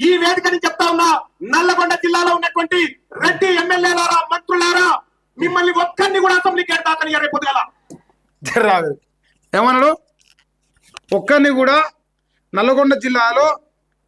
ఈ వేదికని చెప్తా ఉన్నా, నల్లగొండ జిల్లాలో ఉన్నటువంటి రెడ్డి ఎమ్మెల్యేలారా, మంత్రులారా, మిమ్మల్ని ఒక్కరిని కూడా అసెంబ్లీకి ఎడతాకని రేపు పొద్దుగల రాదు. ఏమన్నాడు? ఒక్కరిని కూడా నల్లగొండ జిల్లాలో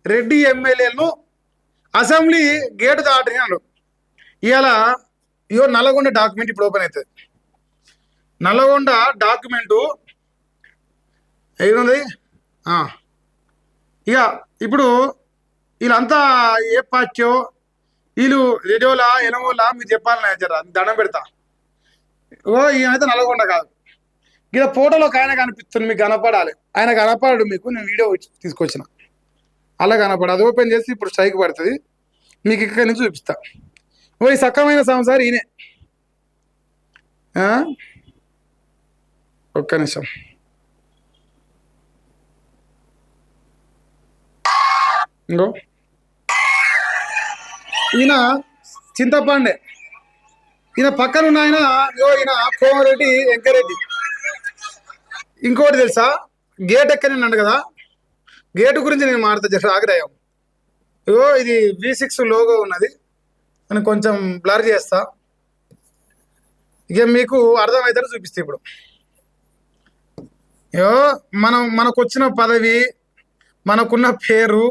రెడ్డి ఎమ్మెల్యేలను అసెంబ్లీ గేటు దాటని అన్నాడు. ఇవాళ ఇయో నల్లగొండ డాక్యుమెంట్ ఇప్పుడు ఓపెన్ అవుతుంది. నల్లగొండ డాక్యుమెంటు ఏముంది? ఇక ఇప్పుడు వీళ్ళంతా ఏ పార్టీ వీళ్ళు రెడియోలా ఎనమోలా మీరు చెప్పాలని జర దండం పెడతా. ఈయనైతే నల్లగొండ కాదు. ఇలా ఫోటోలో ఆయన కనిపిస్తుంది, మీకు కనపడాలి. ఆయన కనపడాడు మీకు, నేను వీడియో తీసుకొచ్చిన అలా కనపడు. అది ఓపెన్ చేసి ఇప్పుడు స్ట్రైక్ పడుతుంది, మీకు ఇక్కడి నుంచి చూపిస్తా. ఈ సక్కమైన సంసారి ఈయనే. ఒక్క నిమిషం. ఇంకో ఈయన చింతపాండే, ఈయన పక్కన ఉన్న ఈయన కోమరెడ్డి వెంకరెడ్డి. ఇంకోటి తెలుసా, గేట్ ఎక్కనండి కదా, గేటు గురించి నేను మాట్లాడతా. జస్ట్ ఆగ్రహం. ఇది V6 లోగో ఉన్నది అని కొంచెం బ్లర్ చేస్తా, ఇక మీకు అర్థమవుతారో చూపిస్తే. ఇప్పుడు మనకు వచ్చిన పదవి, మనకున్న పేరు,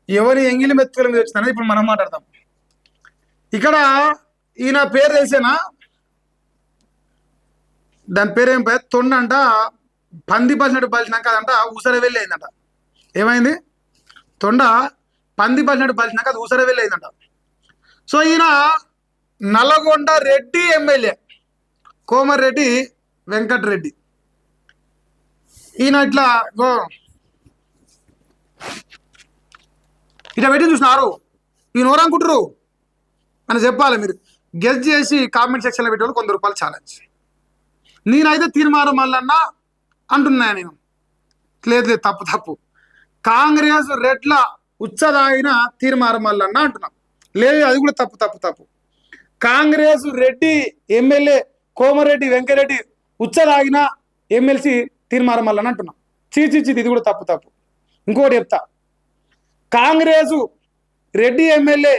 ఎవరి ఎంగిలి మెత్తుల మీద వచ్చిందని ఇప్పుడు మనం మాట్లాడతాం. ఇక్కడ ఈయన పేరు తెలిసేనా? దాని పేరేం పేరు? తొండ అంట. పంది పలిచినట్టు పలిచినాక అదంట ఊసర వెళ్ళి అయిందంట. ఏమైంది? తొండ పంది పలిచినట్టు పలిచినాక అది ఊసర వెళ్ళి అయిందంట. సో ఈయన నల్లగొండ రెడ్డి ఎమ్మెల్యే కోమరెడ్డి వెంకటరెడ్డి. ఈయన ఇట్లా పెట్టి చూసినారు. ఈయన ఎవరనుకుంటారు అని చెప్పాలి. మీరు గెస్ చేసి కామెంట్ సెక్షన్లో పెట్టేవాళ్ళు ₹100 ఛాలెంజ్. నేనైతే తీర్మానం మల్లన్న అంటున్నా. నేను లేదు, తప్పు. కాంగ్రెస్ రెడ్ల ఉచ్చదాగిన తీర్మానం మల్లన్న అంటున్నా. లేదు, అది కూడా తప్పు. కాంగ్రెస్ రెడ్డి ఎమ్మెల్యే కోమరెడ్డి వెంకరెడ్డి ఉచ్చదాగిన ఎమ్మెల్సీ తీర్మానం మల్లన్న అంటున్నా. చీచి ఇది కూడా తప్పు. ఇంకోటి చెప్తా, కాంగ్రెసు రెడ్డి ఎమ్మెల్యే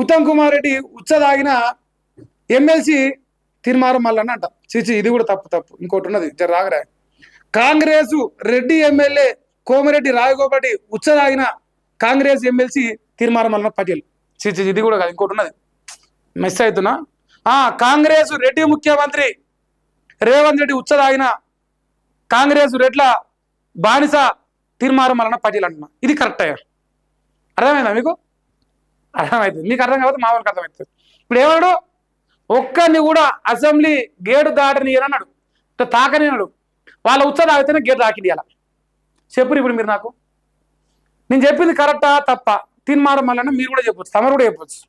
ఉత్తమ్ కుమార్ రెడ్డి ఉచ్చదాగిన ఎమ్మెల్సీ తీర్మానం మల్లన్న అంట. చీచి ఇది కూడా తప్పు. ఇంకోటి ఉన్నది, జర రాగరా. కాంగ్రెసు రెడ్డి ఎమ్మెల్యే కోమరెడ్డి రాజగోపాటి ఉచ్చదాగిన కాంగ్రెస్ ఎమ్మెల్సీ తీర్మానం మల్లన్న పటేల్. చీచి ఇది కూడా కాదు. ఇంకోటి ఉన్నది, మిస్ అవుతున్నా. కాంగ్రెస్ రెడ్డి ముఖ్యమంత్రి రేవంత్ రెడ్డి ఉచ్చదాగిన కాంగ్రెస్ రెడ్ల బానిస తీర్మానం మల్లన్న పటేల్ అంటున్నా. ఇది కరెక్ట్ అయ్యా? అర్థమైందా మీకు? అర్థమవుతుంది. మీకు అర్థం కాకపోతే మా వాళ్ళకి అర్థమవుతుంది. ఇప్పుడు ఏమన్నాడు? ఒక్కరిని కూడా అసెంబ్లీ గేటు దాటని అన్నాడు, తాకని అన్నాడు. వాళ్ళ ఉత్సాహం తాగితేనే గేటు దాకింది. అలా చెప్పురు. ఇప్పుడు మీరు నాకు, నేను చెప్పింది కరెక్టా తప్ప తీర్మానం మల్లన్న మీరు కూడా చెప్పొచ్చు, తమరు కూడా చెప్పొచ్చు.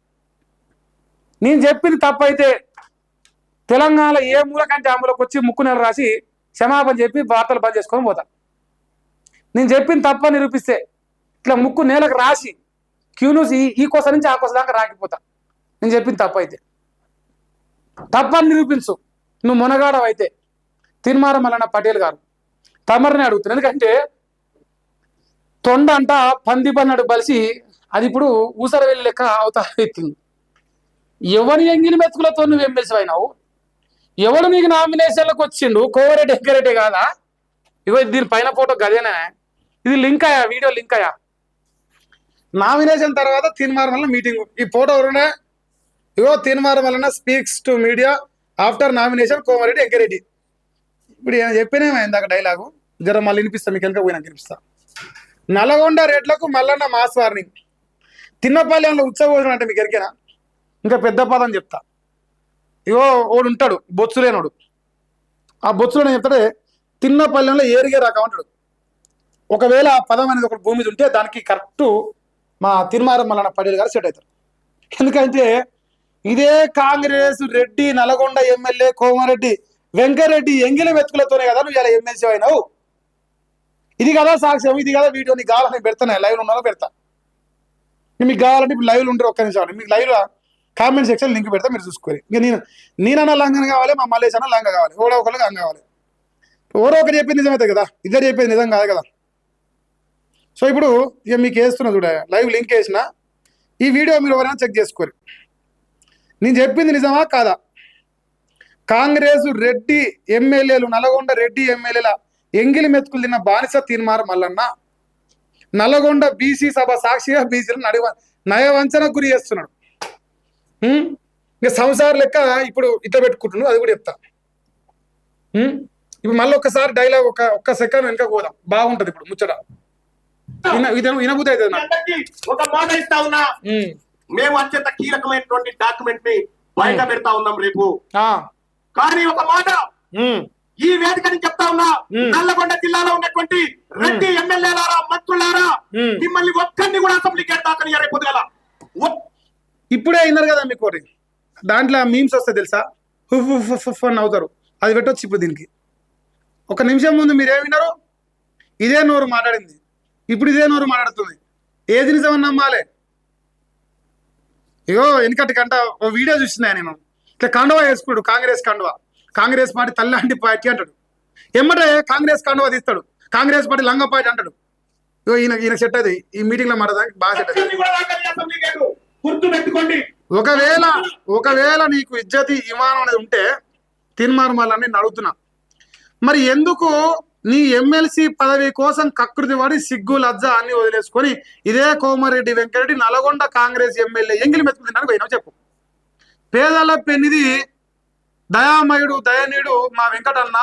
నేను చెప్పింది తప్పు అయితే తెలంగాణ ఏ మూలకంటే ఆ మూలకు వచ్చి ముక్కు నెల రాసి క్షమాపణ చెప్పి వార్తలు బంద్ చేసుకొని పోతా. నేను చెప్పింది తప్ప నిరూపిస్తే ఇట్లా ముక్కు నేలకు రాసి క్యూన్యూస్ ఈ కోస నుంచి ఆ కోస దాకా రాకపోతా. నేను చెప్పింది తప్పు అయితే తప్పని నిరూపించు. నువ్వు మునగాడవు అయితే తీర్మానం మల్లన్న పటేల్ గారు తమరిని అడుగుతున్నాను. ఎందుకంటే తొండ అంట పంది పన్నడు బలిసి అది ఇప్పుడు ఊసర వెళ్ళి లెక్క అవుతా ఎత్తింది. ఎవరి ఎంగిలి మెతుకులతో నువ్వు ఎమ్మెల్సీ అయినావు? ఎవడు నీకు నామినేషన్లకు వచ్చిండు? కోమరెడ్డి వెంకరెడ్డి కాదా? ఇగో దీని పైన ఫోటో గదేనా? ఇది లింక్ అయ్యా, వీడియో లింక్ అయ్యా. నామినేషన్ తర్వాత తీర్మానం వల్ల మీటింగ్. ఈ ఫోటో ఎవరున్నా? ఇగో తీర్మానం వలన speaks to media after nomination Komareddy Venkat Reddy. ఇప్పుడు చెప్పినేమో ఇందాక డైలాగు, జర మళ్ళీ వినిపిస్తా, మీకు వెనక పోయినా వినిపిస్తా. నల్గొండ రెడ్లకు మల్లన్న మాస్ వార్నింగ్. తిన్నపల్లెంలో ఉత్సవం అంటే మీకు ఎరికేనా? ఇంకా పెద్ద పదం చెప్తా. ఇగో ఓడు ఉంటాడు బొత్సులేనోడు. ఆ బొత్సులో చెప్తాడే తిన్నపల్లెంలో ఏరిగే రకం అంటాడు. ఒకవేళ ఆ పదం అనేది ఒక భూమి ఉంటే దానికి కరెక్ట్ మా తీర్మానం మల్లన్న పటేల్ గారు సెట్ అవుతారు. ఎందుకంటే ఇదే కాంగ్రెస్ రెడ్డి నల్గొండ ఎమ్మెల్యే కోమరెడ్డి వెంకరెడ్డి ఎంగిలి వెతుకులతోనే కదా నువ్వు ఇలా ఎమ్మెల్సీ అయినావు. ఇది కదా సాక్ష్యం, ఇది కదా వీడియో. నీకు కావాలని పెడతాను, లైవ్ ఉన్నాలో పెడతా. మీకు కావాలంటే ఇప్పుడు లైవ్లు ఉంటారు. ఒక్క నిమిషం మీకు లైవ్ కామెంట్ సెక్షన్ లింక్ పెడతా, మీరు చూసుకోవాలి. ఇంకా నేనన్నా లంగన కావాలి, మా మల్లేష్ అన్న లంగ కావాలి, ఓడో ఒకరికి అంగ కావాలి. ఎవరో ఒకరు చెప్పింది నిజమైతే కదా, ఇద్దరు చెప్పేది నిజం కాదు కదా. సో ఇప్పుడు ఇక మీకు వేస్తున్నా చూడ లైవ్ లింక్ వేసిన ఈ వీడియో మీరు ఎవరైనా చెక్ చేసుకోరు. నేను చెప్పింది నిజమా కాదా? కాంగ్రెస్ రెడ్డి ఎమ్మెల్యేలు, నల్గొండ రెడ్డి ఎమ్మెల్యేల ఎంగిలి మెతుకులు తిన్న బానిస తీన్మార్ మల్లన్న నల్గొండ బీసీ సభ సాక్షిగా బీసీలు నయవంచనకు గురి చేస్తున్నాడు. ఇంకా సంసార లెక్క ఇప్పుడు ఇట్లా పెట్టుకుంటున్నాడు, అది కూడా చెప్తా. ఇప్పుడు మళ్ళీ ఒక్కసారి డైలాగ్ ఒక్క సెకండ్ వెనక పోదాం, బాగుంటది ఇప్పుడు ముచ్చట. వినబుద్ధి అవుతుంది నాకు. అందరికీ ఒక మాట ఇస్తా ఉన్నా, మేము అత్యంత కీలకమైనటువంటి డాక్యుమెంట్ ని బయట పెడతా ఉన్నాం రేపు. కానీ ఒక మాట ఈ వేదిక నుంచి చెప్తా ఉన్నా, నల్లగొండ జిల్లాలో ఉన్నటువంటి రెడ్డి ఎమ్మెల్యేలారా, మంత్రులారా, మిమ్మల్ని ఒక్కరిని కూడా అసెంబ్లీకి ఎడతాకని రేపు పొద్దుగల. ఇప్పుడే అయినారు కదా మీకు దాంట్లో మీమ్స్ వస్తాయి తెలుసా, హుఫ్ అని అవుతారు, అది పెట్టొచ్చు. ఇప్పుడు దీనికి ఒక నిమిషం ముందు మీరేం విన్నారు? ఇదే నోరు మాట్లాడింది, ఇప్పుడు ఇదే నోరు మాట్లాడుతుంది. ఏది నిజమని నమ్మాలి? ఇగో వెనకటికంట ఓ వీడియో చూసినా నేను, ఇట్లా కండువా వేసుకున్నాడు, కాంగ్రెస్ కండువా, కాంగ్రెస్ పార్టీ తల్లాంటి పార్టీ అంటాడు. ఎమ్మటే కాంగ్రెస్ కండువా తీస్తాడు, కాంగ్రెస్ పార్టీ లంగ పార్టీ అంటాడు. ఇగో ఈయన సెట్ అది, ఈ మీటింగ్ లో మాట్లాడడానికి బాగా సెట్ అది. గుర్తుపెట్టుకోండి, ఒకవేళ నీకు ఇజ్జతి ఇమానం అనేది ఉంటే తీన్మార్ మల్లన్న నేను అడుగుతున్నా, మరి ఎందుకు నీ ఎమ్మెల్సీ పదవి కోసం కకృతి పడి సిగ్గు లజ్జ అన్ని వదిలేసుకొని ఇదే కోమారెడ్డి వెంకరెడ్డి నల్గొండ కాంగ్రెస్ ఎమ్మెల్యే ఎంగిలి మెతుకుతున్నాను పోయినావు చెప్పు. పేదల పెన్నిది దయామయుడు దయనీయుడు మా వెంకటన్న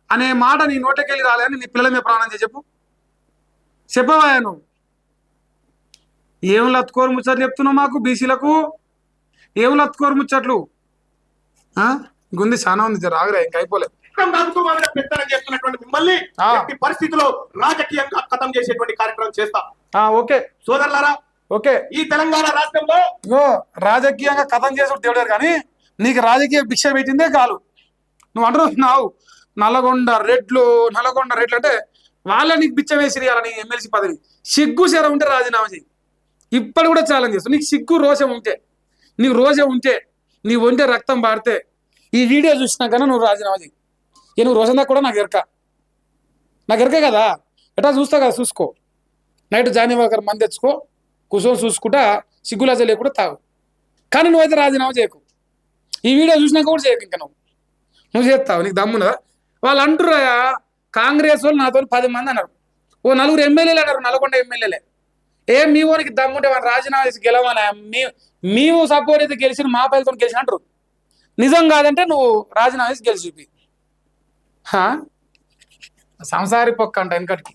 అనే మాట నీ నోటకెళ్ళి రాలేని నీ పిల్లల మీద ప్రాణం చేసి చెప్పవా నువ్వు? ఏం లత్కోరు ముచ్చట్లు చెప్తున్నావు మాకు బీసీలకు? ఏం లత్కోరు ముచ్చట్లు? గుంది చాలా ఉంది, రాగరే ఇంకా అయిపోలేదు. పెత్తనం చేస్తున్నటువంటి మిమ్మల్ని ఎట్టి పరిస్థితిలో రాజకీయంగా ఖతం చేసేటువంటి కార్యక్రమం చేస్తాం. ఓకే సోదరులారా, ఓకే. ఈ తెలంగాణ రాష్ట్రంలో రాజకీయంగా ఖతం చేసి దేవుడారు, కానీ నీకు రాజకీయ భిక్ష పెట్టిందే కాదు. నువ్వు అంటున్నావు నల్గొండ రెడ్లు అంటే వాళ్ళ నీకు బిచ్చ వేసి నీ ఎమ్మెల్సీ పదవి. సిగ్గు శర ఉంటే రాజీనామా చేయి. ఇప్పుడు కూడా ఛాలెంజ్ చేస్తావు. నీకు సిగ్గు రోషం ఉంటే, నీకు రోజం ఉంటే, నీ ఒంటే రక్తం పాడితే ఈ వీడియో చూసినాకన్నా నువ్వు రాజీనామా చేయి. నువ్వు రోజందా కూడా నాకు ఎరకే కదా, ఎట్లా చూస్తా కదా, చూసుకో. నైట్ జానీవాకర్ మంది తెచ్చుకో, కూర్చొని చూసుకుంటా సిగ్గులాజ లేకుండా తాగు. కానీ నువ్వైతే రాజీనామా చేయకు. ఈ వీడియో చూసినాక కూడా చేయకు. ఇంకా నువ్వు చేస్తావు, నీకు దమ్మునదా? వాళ్ళు అంటున్నాయా, కాంగ్రెస్ వాళ్ళు నాతో 10 మంది అన్నారు, ఓ 4 ఎమ్మెల్యేలు అన్నారు, నల్గొండ ఎమ్మెల్యేలే. మీ ఊరికి దమ్ముంటే వాళ్ళు రాజీనామా చేసి గెలవనా? మేము సపోర్ట్ అయితే గెలిచిన మా పైలతో గెలిచిన అంటారు. నిజం కాదంటే నువ్వు రాజీనామా చేసి గెలిచి చూపి. సంసారి పొక్క అంట వెనకటికి.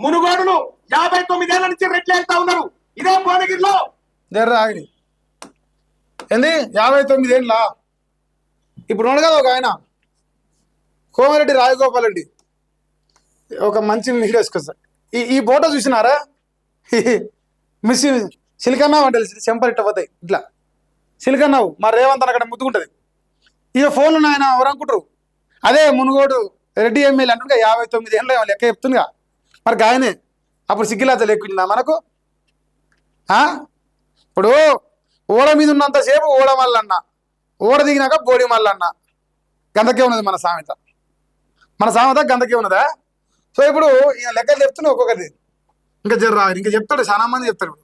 మునుగోడులు 59 ఏళ్ల నుంచి రెడ్లు వెళ్తా ఉన్నారు. ఇదే భువనగిరిలో ఆగిరి ఏంది 59 ఏళ్ళ. ఇప్పుడు ఉన్నాడు కదా ఒక ఆయన కోమారెడ్డి రాజగోపాల్ రెడ్డి, ఒక మంచి వీడియో వేసుకొస్తారు. ఈ ఫోటో చూసినారా? మిస్ సిలికన్నావు అంటే చెంపలు ఇట్ట పోతాయి, ఇట్లా సిలికన్నావు. మా రేవంత్ అక్కడ ముద్దుకుంటుంది. ఇక ఫోన్లు ఆయన ఎవరు అనుకుంటారు? అదే మునుగోడు రెడ్డి ఎమ్మెల్యే అంటుండగా 59 ఏళ్ళు లెక్క చెప్తుందిగా. మరి గాయనే అప్పుడు సిగ్గిలాత లెక్కిందా మనకు? ఇప్పుడు ఓడ మీద ఉన్నంతసేపు ఓడ మల్లన్న, ఓడ దిగినాక బోడి మల్లన్న. గందకే ఉన్నది మన సామెత గందకే ఉన్నదా? సో ఇప్పుడు ఈయన లెక్కలు చెప్తున్నా ఒక్కొక్కటి. ఇంకా ఇంకా చెప్తాడు, చాలా మంది చెప్తాడు.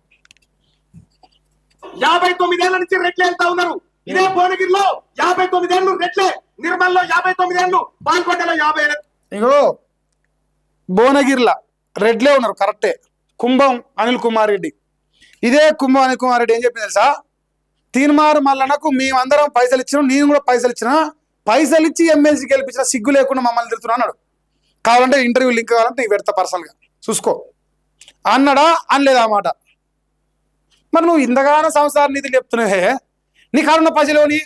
59 ఏళ్ల నుంచి రెడ్లు వెళ్తా ఉన్నారు. ఇదే భువనగిరిలో 59 ఏళ్ళు రెడ్లే, నిర్మల్లో 59 ఏళ్ళు, పాల్కొండలో 50 ఏళ్ళు. ఇగో భువనగిరిలో రెడ్లే ఉన్నారు, కరెక్టే. కుంభం అనిల్ కుమార్ రెడ్డి, ఇదే కుంభం అనిల్ కుమార్ రెడ్డి ఏం చెప్పింది తెలుసా? తీన్మార్ మల్లన్నకు మేమందరం పైసలు ఇచ్చినాం, నేను కూడా పైసలు ఇచ్చిన, పైసలు ఇచ్చి ఎమ్మెల్సీ గెలిపించిన, సిగ్గు లేకుండా మమ్మల్ని తిడుతున్నా అన్నాడు. కావాలంటే ఇంటర్వ్యూ లింక్ కావాలంటే నీకు పెడతా పర్సనల్గా, చూసుకో అన్నాడా అనలేదా మాట? మరి నువ్వు ఇంతగానో సంసార నిధులు చెప్తున్నావే, నీ కాడున్న పైసలు ఓని,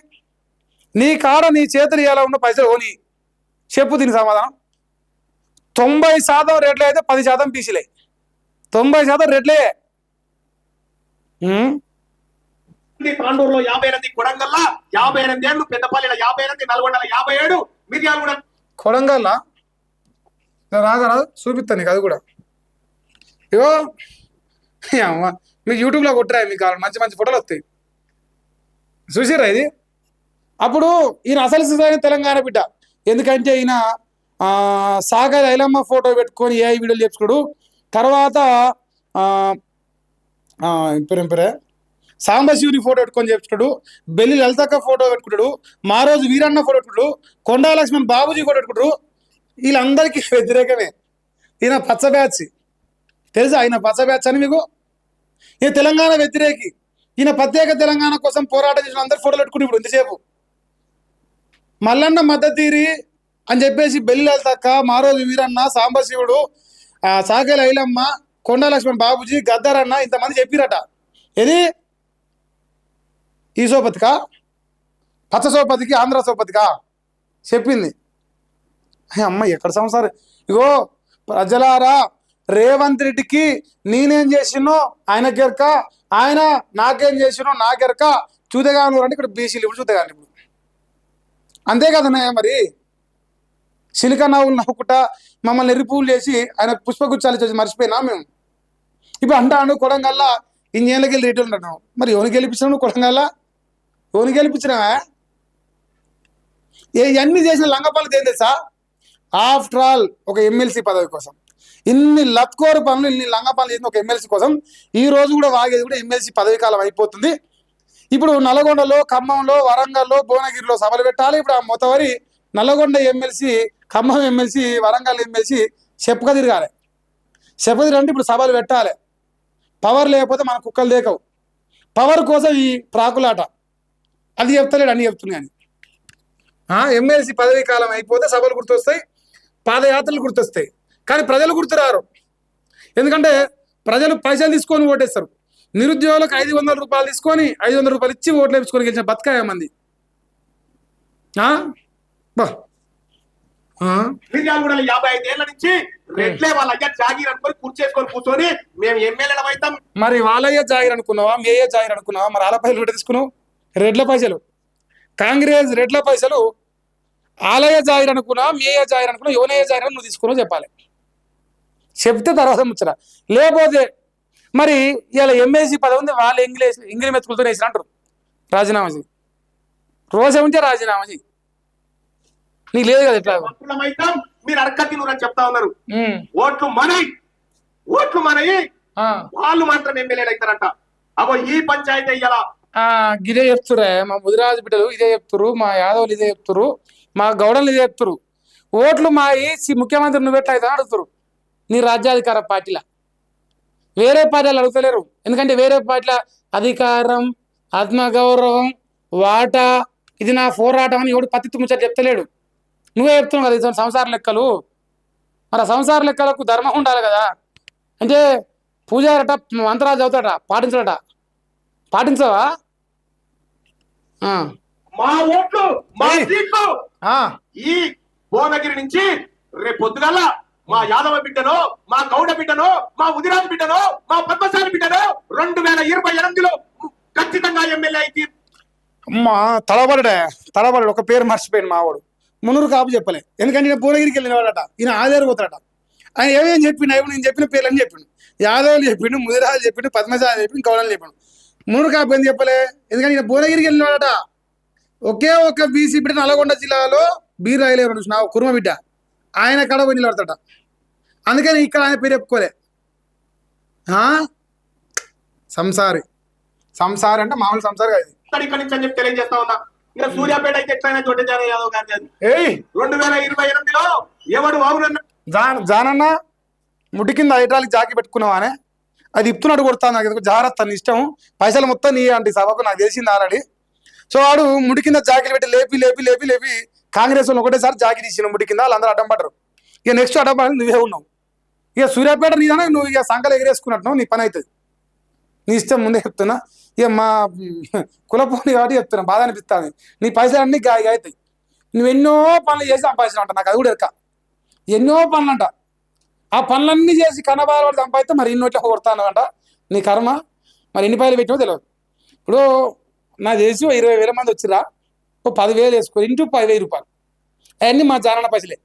నీ కాడ నీ చేతులు ఎలా ఉన్న పైసలు ఓని చెప్పు. దీని సమాధానం 90% రెడ్లే అయితే 10% బీసీలే. 90% రెడ్లే. తాండూరులో 58, కొడంగల్లో 58 ఏళ్ళు, పెద్దపల్లిలో 58, నల్గొండలో 57, మిర్యాలగూడ. కొడంగల్లా రాదు చూపిస్తాను నీకు అది కూడా. ఇగో మీకు యూట్యూబ్లో కొట్టరా, మీకు మంచి మంచి ఫోటోలు వస్తాయి, చూసిరా ఇది. అప్పుడు ఈయన అసలు తెలంగాణ బిడ్డ, ఎందుకంటే ఈయన సాగర్ ఐలమ్మ ఫోటో పెట్టుకొని ఏ వీడియోలు చెప్పుకోడు, తర్వాత పేరే సాంబశివుని ఫోటో పెట్టుకొని చెప్తాడు, బెల్లి లలితక్క ఫోటో పెట్టుకుంటాడు, మా రోజు వీరన్న ఫోటో పెట్టుకుంటాడు, కొండా లక్ష్మణ్ బాబుజీ ఫోటో పెట్టుకుంటాడు. వీళ్ళందరికీ వ్యతిరేకమే. ఈయన పచ్చ బ్యాచ్ తెలుసా? ఆయన పచ్చ బ్యాచ్ అని మీకు. ఈయన తెలంగాణ వ్యతిరేకి. ఈయన ప్రత్యేక తెలంగాణ కోసం పోరాటం చేసిన అందరు ఫోటోలు పెట్టుకుని ఇప్పుడు ఇంతసేపు మల్లన్న మద్దతీరి అని చెప్పేసి బెల్లి లలితక్క, మా రోజు వీరన్న, సాంబశివుడు, సాగేల ఐలమ్మ, కొండా లక్ష్మణ్ బాబుజీ, గద్దరన్న ఇంతమంది చెప్పిరట. ఇది ఈ సోపతికా, పచ్చ సోపతికి, ఆంధ్ర సోపతికా చెప్పింది. అమ్మ ఎక్కడ సంసారం. ఇగో ప్రజలారా, రేవంత్ రెడ్డికి నేనేం చేసినో ఆయనకెరక, ఆయన నాకేం చేసినో నాకెరక. చూదగాను అంటే ఇక్కడ బీసీలు ఇప్పుడు చూదగాను ఇప్పుడు అంతే కదనే. మరి సిలికా నవ్వులు నవ్వుకుంట మమ్మల్ని ఎర్రిపూలు చేసి ఆయన పుష్పగుచ్చాలు చేసి మర్చిపోయినా మేము. ఇప్పుడు అంటాను కొడంగల్లా ఇంజన్లకి వెళ్ళి రేట్లు ఉంటాను. మరి ఎవరికి గెలిపించినావు నువ్వు? కొడంగల్లా ఎవరికి గెలిపించినావా? ఇవన్నీ చేసిన లంగపల్లి ఏం తెలుసా? ఆఫ్టర్ ఆల్ ఒక ఎమ్మెల్సీ పదవి కోసం ఇన్ని లత్కోరు పనులు, ఇన్ని లంగ పనులు చేసిన ఒక ఎమ్మెల్సీ కోసం ఈ రోజు కూడా వాగేది కూడా ఎమ్మెల్సీ పదవి కాలం అయిపోతుంది. ఇప్పుడు నల్గొండలో, ఖమ్మంలో, వరంగల్లో, భువనగిరిలో సభలు పెట్టాలి. ఇప్పుడు ఆ మొత్తవరి Nalgonda MLC, Khammam MLC, Warangal MLC చెప్పక తిరగాలి. చెప్పక తిరగంటే ఇప్పుడు సభలు పెట్టాలి. పవర్ లేకపోతే మన కుక్కలు దేకవు. పవర్ కోసం ఈ ప్రాకులాట. అది చెప్తలేడు, అన్ని చెప్తుంది. కానీ ఎమ్మెల్సీ పదవీ కాలం అయిపోతే సభలు గుర్తొస్తాయి, పాదయాత్రలు గుర్తొస్తాయి. కానీ ప్రజలు గుర్తురారు. ఎందుకంటే ప్రజలు పైసలు తీసుకొని ఓటేస్తారు. నిరుద్యోగులకు 500 రూపాయలు తీసుకొని 500 రూపాయలు ఇచ్చి ఓట్లు వేయించుకొని గెలిచిన బతకాయ మంది. మిర్యాలగూడ 55 ఏళ్ల నుంచి రెడ్లే వాళ్ళ అయ్యా జాగీర్ అనుకొని కూర్చేసుకొని కూర్చొని మేము ఎమ్మెల్యేలు అవుతాం. మరి వాళ్ళయ్యే జాగీర్ అనుకున్నావా? మేయే జాగీర్ అనుకున్నావా? మరి వాళ్ళ పైసలు ఒకటి తీసుకున్నావు. రెడ్ల పైసలు, కాంగ్రెస్ రెడ్ల పైసలు ఆలయ జాయిర్ అనుకున్నా, మేయ జాయిర్ అనుకున్నా, యోనయ్య జాయిర్ అని నువ్వు తీసుకున్నావు చెప్పాలి. చెప్తే తర్వాత ముచ్చరా. లేకపోతే మరి ఇలా ఎమ్మెల్సీ పదవి ఉంది, వాళ్ళు ఇంగ్లీష్ మెతుకులతో వేసిన అంటారు. రాజీనామా చేయి, రోజు ఉంటే రాజీనామా చేయి. నీకు లేదు కదా ఇట్లా. మీరు అడకత్తి అని చెప్తా ఉన్నారు. ఓట్లు మనయి వాళ్ళు మాత్రం ఎమ్మెల్యేలు అవుతారంట. అగో ఈ పంచాయతీ అయ్యాలా ఇదే చెప్తురే. మా ముదిరాజు బిడ్డలు ఇదే చెప్తురు, మా యాదవులు ఇదే చెప్తురు, మా గౌడలు ఇదే చెప్తురు. ఓట్లు మా ముఖ్యమంత్రి నువ్వు ఎట్లా అయితే అడుగుతారు నీ రాజ్యాధికార పార్టీల. వేరే పార్టీలు అడుగుతలేరు. ఎందుకంటే వేరే పార్టీల అధికారం, ఆత్మగౌరవం, వాటా, ఇది నా పోరాటం అని ఎవడు పత్తి ముచ్చట చెప్తలేడు. నువ్వే చెప్తున్నావు కదా ఇది సంసార లెక్కలు. మరి ఆ సంసార లెక్కలకు ధర్మం ఉండాలి కదా. అంటే పూజారట మంత్రాలు చదువుతాడట, పాటించడట. పాటించవా? మా ఓట్లు మా సీట్లు ఈ భువనగిరి నుంచి రేపు పొద్దుగల మా యాదవ బిడ్డను, మా గౌడ బిడ్డను, మా ఉదిరాజు బిడ్డను, మా పద్మశాలి బిడ్డను 2028లో ఖచ్చితంగా ఎమ్మెల్యే అయితే. అమ్మా తడబడాడు ఒక పేరు మర్చిపోయాను. మావాడు మున్నూరు కాపు చెప్పలే. ఎందుకంటే ఈయన భువనగిరికి వెళ్ళిన వాడట, ఈయన ఆధారు పోతాడట. ఆయన ఏమేం చెప్పిండు? నేను చెప్పిన పేర్లని చెప్పిండు. యాదవులు చెప్పిండు, ముదిరాజు చెప్పిండు, పద్మశాలి చెప్పిండు, గౌడలు చెప్పిండు. మున్నూరు కాపు ఏం చెప్పలే. ఎందుకంటే ఈయన భువనగిరికి వెళ్ళినవాడట. ఒకే ఒక బీసీ బిడ్డ నల్గొండ జిల్లాలో బీరాయిలేరు చూసిన కుర్మ బిడ్డ, ఆయన కడ పోయి నిలబడతాడ. అందుకని ఇక్కడ ఆయన పేరు చెప్పుకోలే. సంసారి అంటే మామూలు సంసారి కాదు. ఇక్కడి నుంచి అని చెప్పి తెలియజేస్తా ఉన్నా. ఇంకా సూర్యాపేట అయితే ఎట్లయినా జోటేజాన యాదవ్ గారి 2028లో ఎవడు అవునన్నా జానన్న ముడి కింద ఐటాలకి జాకి పెట్టుకున్నావానే, అది ఇప్పుతున్నాడు కొడతాను. నాకు జాగ్రత్త, నీ ఇష్టం, పైసలు మొత్తం నీ అంటే సభకు నాకు తెలిసింది ఆల్రెడీ. సో వాడు ముడి కింద జాకీలు పెట్టి లేపి కాంగ్రెస్ వాళ్ళు ఒకటేసారి జాకి తీసిన ముడి కింద. వాళ్ళందరూ అడ్డం పడరు. ఇక నెక్స్ట్ అడ్డం పడి నువ్వే ఉన్నావు. ఇక సూర్యాపేట నీదానే, నువ్వు ఇక సంకలు ఎగిరేసుకున్నట్టు నీ పని అవుతుంది. నీ ఇష్టం ముందే చెప్తున్నా. ఇక మా కులపోని కాబట్టి చెప్తున్నా, బాధ అనిపిస్తుంది. నీ పైసలు అన్నీ గాయ అవుతాయి. నువ్వు ఎన్నో పనులు చేసి సంపాదించిన అంట. నాకు అది కూడా ఎరక. ఎన్నో పనులు అంట. ఆ పనులన్నీ చేసి కన్నబాలు సంపాదిస్తే మరి ఇన్నోట్ల కొడతాను అంట. నీ కర్మ. మరి ఎన్ని పైలు పెట్టినో తెలియదు. ఇప్పుడు నాకు తెలిసి 20,000 మంది వచ్చిరా, 10,000 వేసుకో ఇంటూ 10,000 రూపాయలు. అవన్నీ మా జానన్న పైసలే.